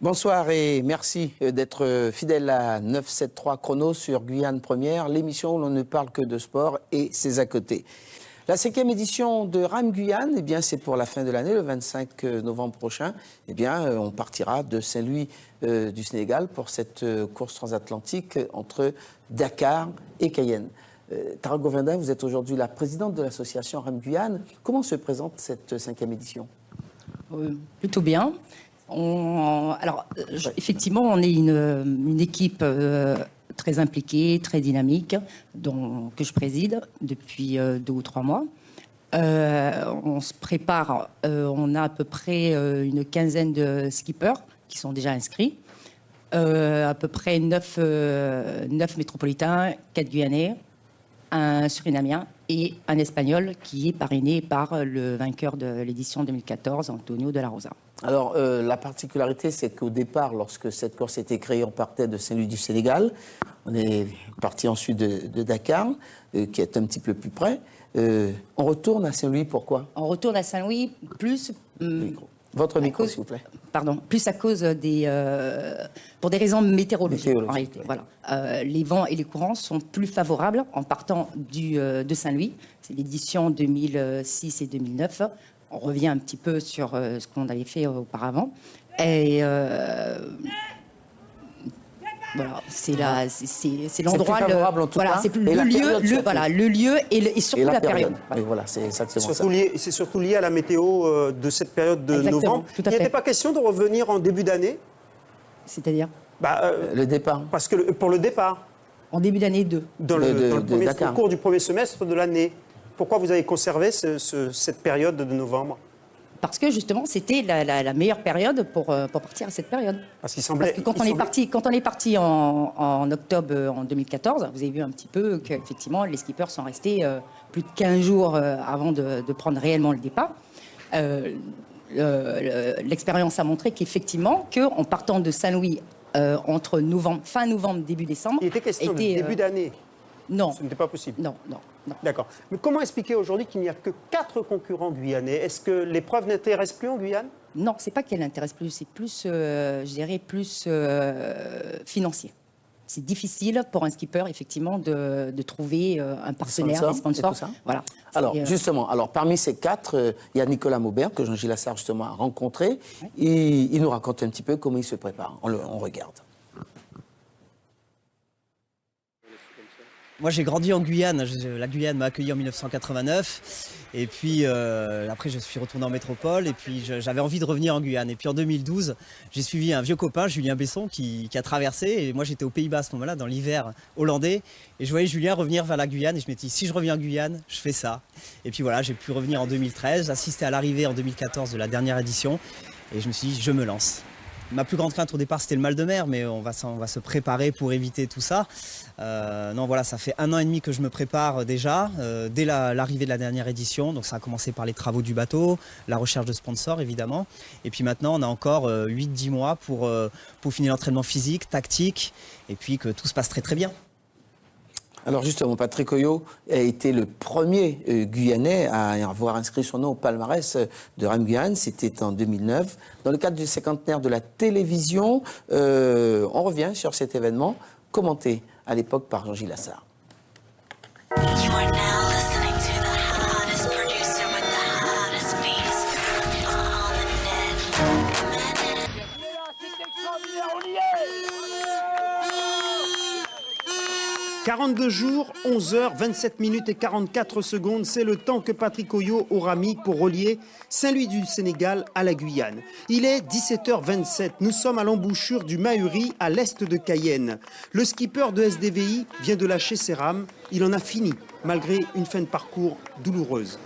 Bonsoir et merci d'être fidèle à 973 Chrono sur Guyane Première, l'émission où l'on ne parle que de sport et ses à côté. La 5e édition de RAM Guyane, eh bien, c'est pour la fin de l'année, le 25 novembre prochain. Eh bien, on partira de Saint-Louis du Sénégal pour cette course transatlantique entre Dakar et Cayenne. Tara Govindin, vous êtes aujourd'hui la présidente de l'association RAM Guyane. Comment se présente cette 5e édition? Plutôt bien. Effectivement, on est une équipe très impliquée, très dynamique, que je préside depuis 2 ou 3 mois. On se prépare, on a à peu près une quinzaine de skippers qui sont déjà inscrits, à peu près 9 métropolitains, 4 Guyanais, un Surinamien et un Espagnol qui est parrainé par le vainqueur de l'édition 2014, Antonio de la Rosa. Alors, la particularité, c'est qu'au départ, lorsque cette course a été créée, on partait de Saint-Louis du Sénégal. On est parti ensuite de Dakar, qui est un petit peu plus près. On retourne à Saint-Louis, pourquoi? On retourne à Saint-Louis plus... Votre micro, s'il vous plaît. Pardon, plus à cause pour des raisons météorologiques. En réalité. Oui. Voilà. Les vents et les courants sont plus favorables en partant de Saint-Louis. C'est l'édition 2006 et 2009. On revient un petit peu sur ce qu'on avait fait auparavant. Et voilà, c'est l'endroit, le lieu et surtout la période. Oui, voilà, c'est exactement ça. C'est surtout lié à la météo de cette période de novembre. Il n'était pas question de revenir en début d'année? C'est-à-dire le départ. Parce que pour le départ. En début d'année 2. Au cours du premier semestre de l'année. Pourquoi vous avez conservé cette période de novembre? Parce que justement, c'était la meilleure période pour partir à cette période. Parce que quand on est parti en octobre en 2014, vous avez vu un petit peu qu'effectivement, les skippers sont restés plus de 15 jours avant de prendre réellement le départ. L'expérience a montré qu'effectivement, en partant de Saint-Louis entre fin novembre, début décembre... Il était question de début d'année. Non. Ce n'était pas possible. Non. D'accord. Mais comment expliquer aujourd'hui qu'il n'y a que 4 concurrents guyanais? Est-ce que l'épreuve n'intéresse plus en Guyane? Non, c'est pas qu'elle n'intéresse plus, c'est plus, je dirais, plus financier. C'est difficile pour un skipper, effectivement, de trouver un partenaire, des sponsors. Voilà. Alors, justement, parmi ces 4, il y a Nicolas Maubert, que Jean-Gilles Lassard, justement, a rencontré. Il nous raconte un petit peu comment il se prépare. On regarde. Moi, j'ai grandi en Guyane. La Guyane m'a accueilli en 1989. Et puis, après, je suis retourné en métropole. Et puis, j'avais envie de revenir en Guyane. Et puis, en 2012, j'ai suivi un vieux copain, Julien Besson, qui a traversé. Et moi, j'étais aux Pays-Bas à ce moment-là, dans l'hiver hollandais. Et je voyais Julien revenir vers la Guyane. Et je me suis dit, si je reviens en Guyane, je fais ça. Et puis, voilà, j'ai pu revenir en 2013. J'assistais à l'arrivée en 2014 de la dernière édition. Et je me suis dit, je me lance. Ma plus grande crainte au départ, c'était le mal de mer, mais on va se préparer pour éviter tout ça. Non, voilà, ça fait 1 an et demi que je me prépare déjà, dès l'arrivée de la dernière édition. Donc ça a commencé par les travaux du bateau, la recherche de sponsors évidemment. Et puis maintenant, on a encore 8-10 mois pour finir l'entraînement physique, tactique, et puis que tout se passe très très bien. Alors justement, Patrick Oyo a été le premier Guyanais à avoir inscrit son nom au palmarès de RAM Guyane. C'était en 2009. Dans le cadre du 50e de la télévision, on revient sur cet événement, commenté à l'époque par Jean-Gilles Lassard. « 42 jours, 11 heures, 27 minutes et 44 secondes, c'est le temps que Patrick Oyo aura mis pour relier Saint-Louis du Sénégal à la Guyane. Il est 17h27, nous sommes à l'embouchure du Mahuri, à l'est de Cayenne. Le skipper de SDVI vient de lâcher ses rames, il en a fini, malgré une fin de parcours douloureuse.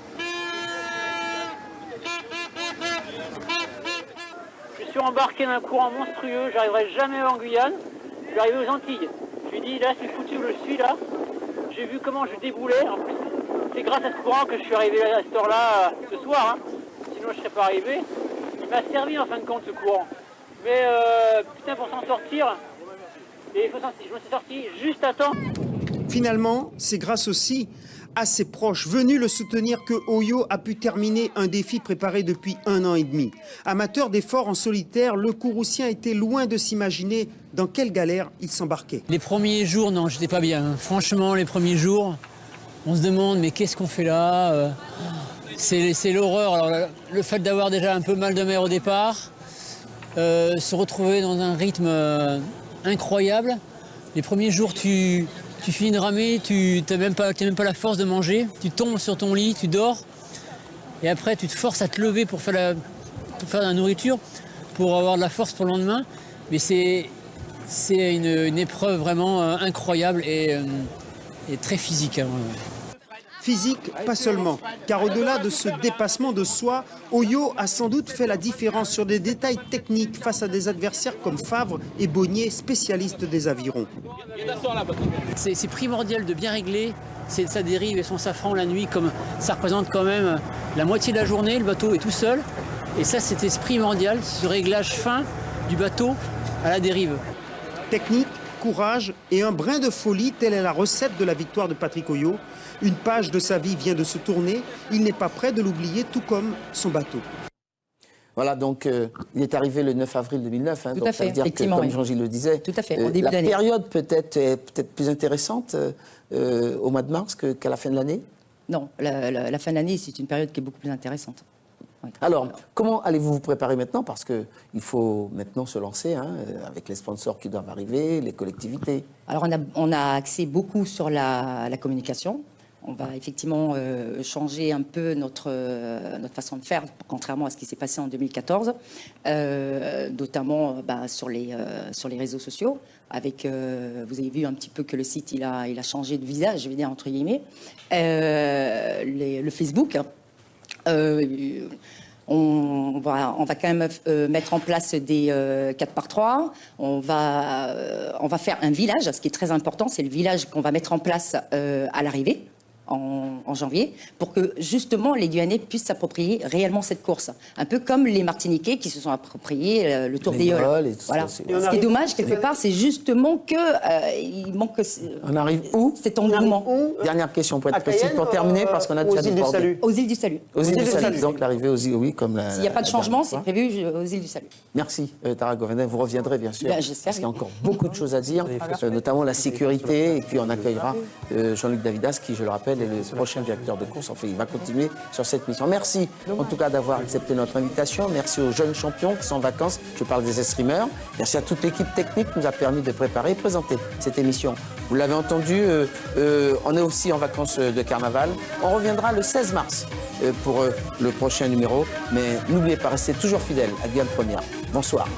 Je suis embarqué dans un courant monstrueux, j'arriverai jamais en Guyane, je vais arriver aux Antilles. Je lui ai dit, là, c'est foutu où je suis, là. J'ai vu comment je déboulais. En plus, c'est grâce à ce courant que je suis arrivé à cette heure-là ce soir. Hein. Sinon, je ne serais pas arrivé. Il m'a servi, en fin de compte, ce courant. Mais, putain, pour s'en sortir, je me suis sorti juste à temps. Finalement, c'est grâce aussi assez proches, venus le soutenir, que Oyo a pu terminer un défi préparé depuis 1 an et demi. Amateur d'efforts en solitaire, le Kouroussien était loin de s'imaginer dans quelle galère il s'embarquait. Les premiers jours, non, j'étais pas bien. Franchement, les premiers jours, on se demande, mais qu'est-ce qu'on fait là? C'est l'horreur. Alors, le fait d'avoir déjà un peu mal de mer au départ, se retrouver dans un rythme incroyable. Les premiers jours, tu finis de ramer, tu n'as même pas la force de manger. Tu tombes sur ton lit, tu dors. Et après, tu te forces à te lever pour faire de la nourriture, pour avoir de la force pour le lendemain. Mais c'est une épreuve vraiment incroyable et très physique. Hein. Physique, pas seulement, car au-delà de ce dépassement de soi, Oyo a sans doute fait la différence sur des détails techniques face à des adversaires comme Favre et Bonnier, spécialistes des avirons. C'est primordial de bien régler sa dérive et son safran la nuit, comme ça représente quand même la moitié de la journée, le bateau est tout seul. Et ça, c'était primordial, ce réglage fin du bateau à la dérive. Technique, courage et un brin de folie, telle est la recette de la victoire de Patrick Oyo. Une page de sa vie vient de se tourner, il n'est pas prêt de l'oublier, tout comme son bateau. Voilà, donc il est arrivé le 9 avril 2009. Hein, tout donc à fait, ça veut dire que, comme Jean-Gilles le disait, tout à fait, en début la d'année. période est peut-être plus intéressante au mois de mars qu'à la fin de l'année? Non, la fin de l'année, c'est une période qui est beaucoup plus intéressante. Oui. Alors, comment allez-vous vous préparer maintenant? Parce qu'il faut maintenant se lancer avec les sponsors qui doivent arriver, les collectivités. Alors, on a axé beaucoup sur la communication. On va effectivement changer un peu notre façon de faire, contrairement à ce qui s'est passé en 2014, notamment sur les réseaux sociaux. Avec, vous avez vu un petit peu que le site il a changé de visage, je vais dire entre guillemets. Le Facebook. On va quand même mettre en place des 4x3. On va faire un village. Ce qui est très important, c'est le village qu'on va mettre en place à l'arrivée. En janvier, pour que justement les Guyanais puissent s'approprier réellement cette course. Un peu comme les Martiniquais qui se sont appropriés le Tour des Yoles. Voilà. Ce qui est dommage, quelque part, c'est justement qu'il manque... On arrive où? Cet engouement. Dernière question, pour être précis, pour terminer, parce qu'on a déjà débordé. Aux îles du Salut. Aux îles du Salut, donc l'arrivée aux îles, oui, comme la... S'il n'y a pas de changement, c'est prévu aux îles du Salut. Merci, Tara Govendin. Vous reviendrez, bien sûr. J'espère. Parce qu'il y a encore beaucoup de choses à dire, notamment la sécurité. Et puis, on accueillera Jean-Luc Davidas, qui, je le rappelle, est le prochain directeur de course. Enfin, il va continuer sur cette mission. Merci, en tout cas, d'avoir accepté notre invitation. Merci aux jeunes champions qui sont en vacances. Je parle des escrimeurs. Merci à toute l'équipe technique qui nous a permis de préparer et présenter cette émission. Vous l'avez entendu, on est aussi en vacances de carnaval. On reviendra le 16 mars pour le prochain numéro. Mais n'oubliez pas, restez toujours fidèles à Guyane Première. Bonsoir.